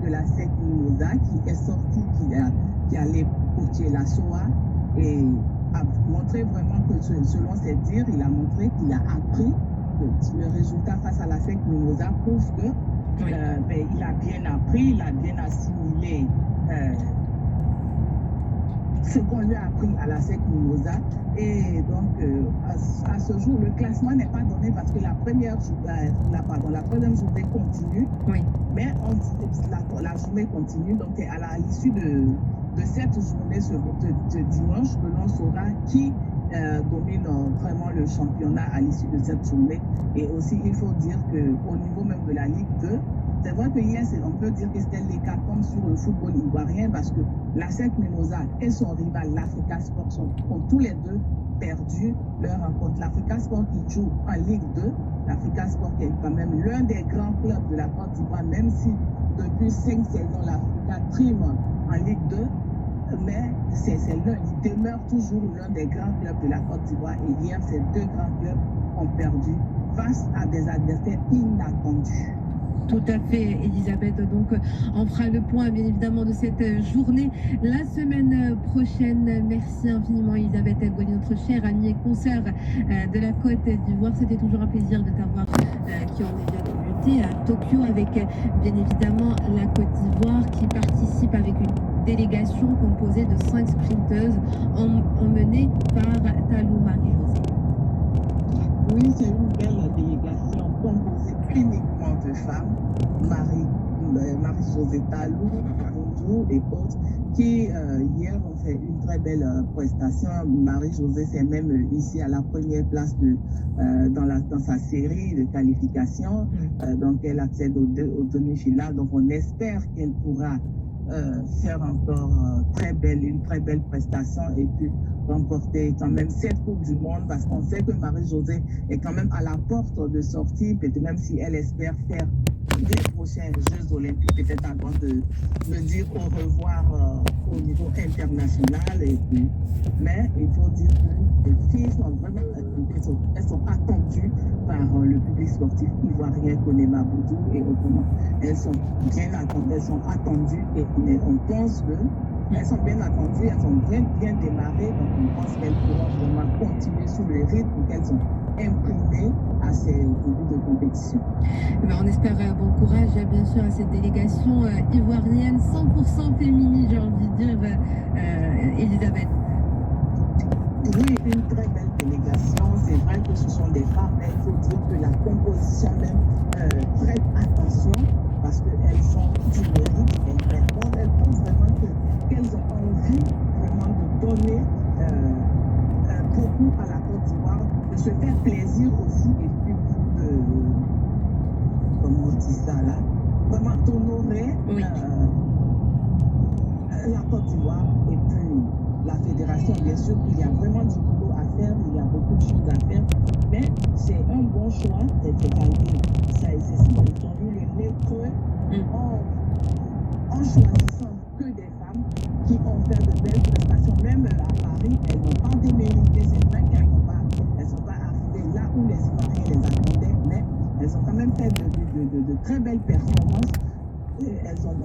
de la SEC Mimosa qui est sorti, qui allait coacher la SOA et a montré vraiment que selon ses dires, il a montré qu'il a appris que le résultat face à la SEC Mimosa prouve que il a bien appris, il a bien assimilé ce qu'on lui a appris à la SEC Mimosa. Et donc, à ce jour, le classement n'est pas donné parce que la troisième journée continue. Oui. Mais la journée continue. Donc, à l'issue de cette journée, de dimanche, que l'on saura qui domine vraiment le championnat à l'issue de cette journée. Et aussi, il faut dire qu'au niveau même de la Ligue 2, c'est vrai que hier, on peut dire que c'était l'hécatombe sur le football ivoirien parce que la SEC Mimosa et son rival, l'Africa Sport, ont tous les deux perdu leur rencontre. L'Africa Sport qui joue en Ligue 2, l'Africa Sport qui est quand même l'un des grands clubs de la Côte d'Ivoire, même si depuis 5 saisons, l'Africa trime en Ligue 2, mais il demeure toujours l'un des grands clubs de la Côte d'Ivoire. Et hier, ces deux grands clubs ont perdu face à des adversaires inattendus. Tout à fait, Elisabeth. Donc, on fera le point, bien évidemment, de cette journée la semaine prochaine. Merci infiniment, Elisabeth Goli, notre chère amie et consoeur de la Côte d'Ivoire. C'était toujours un plaisir de t'avoir, qui ont déjà débuté à Tokyo avec, bien évidemment, la Côte d'Ivoire qui participe avec une délégation composée de 5 sprinteuses emmenées par Talou Marie-Josée. Oui, c'est une belle délégation composée uniquement de femmes, Marie-Josée Talou, Bondou et autres, qui hier ont fait une très belle prestation. Marie-Josée s'est même ici à la première place dans sa série de qualification. Donc elle accède au demi-finale. Donc on espère qu'elle pourra faire encore une très belle prestation et puis remporter quand même cette Coupe du Monde parce qu'on sait que Marie-Josée est quand même à la porte de sortie, peut-être même si elle espère faire les prochains Jeux Olympiques, peut-être avant de dire au revoir au niveau international. Mais il faut dire que les filles sont vraiment elles sont attendues par le public sportif ivoirien, Konema Boudou et autrement. Elles sont attendues et on pense que elles sont bien attendues, elles ont bien démarré, donc on pense qu'elles pourront vraiment continuer sous le rythme qu'elles ont imprimé à ces débuts de compétition. On espère bon courage, bien sûr, à cette délégation ivoirienne 100% féminine, j'ai envie de dire, Elisabeth. Oui, une très belle délégation. C'est vrai que ce sont des femmes, mais il faut dire que la composition même prête attention parce qu'elles sont du mérite, elles pensent vraiment qu'elles ont envie vraiment de donner beaucoup à la Côte d'Ivoire, de se faire plaisir aussi et puis comment on dit ça là, vraiment d'honorer la Côte d'Ivoire et puis la fédération. Bien sûr, il y a vraiment du boulot à faire, il y a beaucoup de choses à faire, mais c'est un bon choix. C'est ça, ils ont eu le nez creux en choisissant que des femmes qui ont fait de belles prestations. Même à Paris, elles n'ont pas démérité. C'est vrai qu'elles ne sont pas arrivées là où les Ivoiriens les attendaient, mais elles ont quand même fait de très belles performances. Elles ont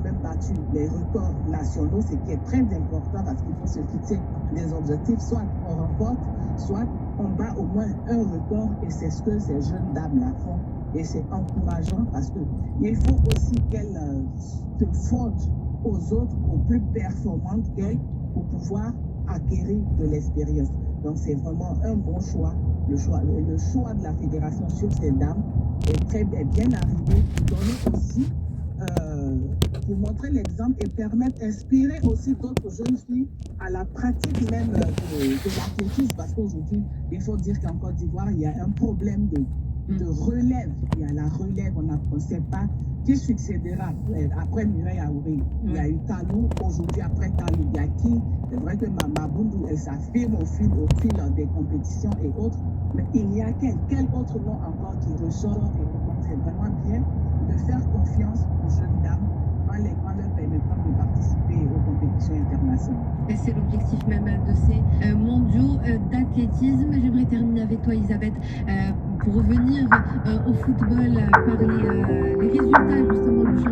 même battu les records nationaux, ce qui est très important parce qu'il faut se fixer des objectifs. Soit on remporte, soit on bat au moins un record et c'est ce que ces jeunes dames-là font. Et c'est encourageant parce qu'il faut aussi qu'elles se frottent aux autres, aux plus performantes qu'elles, pour pouvoir acquérir de l'expérience. Donc c'est vraiment un bon choix. Le choix de la fédération sur ces dames est bien arrivé pour donner aussi, pour montrer l'exemple et permettre d'inspirer aussi d'autres jeunes filles à la pratique même de l'athlétisme. Parce qu'aujourd'hui, il faut dire qu'en Côte d'Ivoire, il y a un problème de relève. Il y a la relève, on ne sait pas qui succédera après Mireille Aouré. Il y a eu Talou, aujourd'hui après Talou, il y a qui? C'est vrai que Mabundu, elle s'affirme au fil des compétitions et autres, mais il y a quel autre nom encore qui ressort et donc c'est vraiment bien de faire confiance aux jeunes dames en leur permettant de participer aux compétitions internationales. Et c'est l'objectif même de ces mondiaux d'athlétisme. J'aimerais terminer avec toi, Elisabeth, pour revenir au football, par les résultats justement du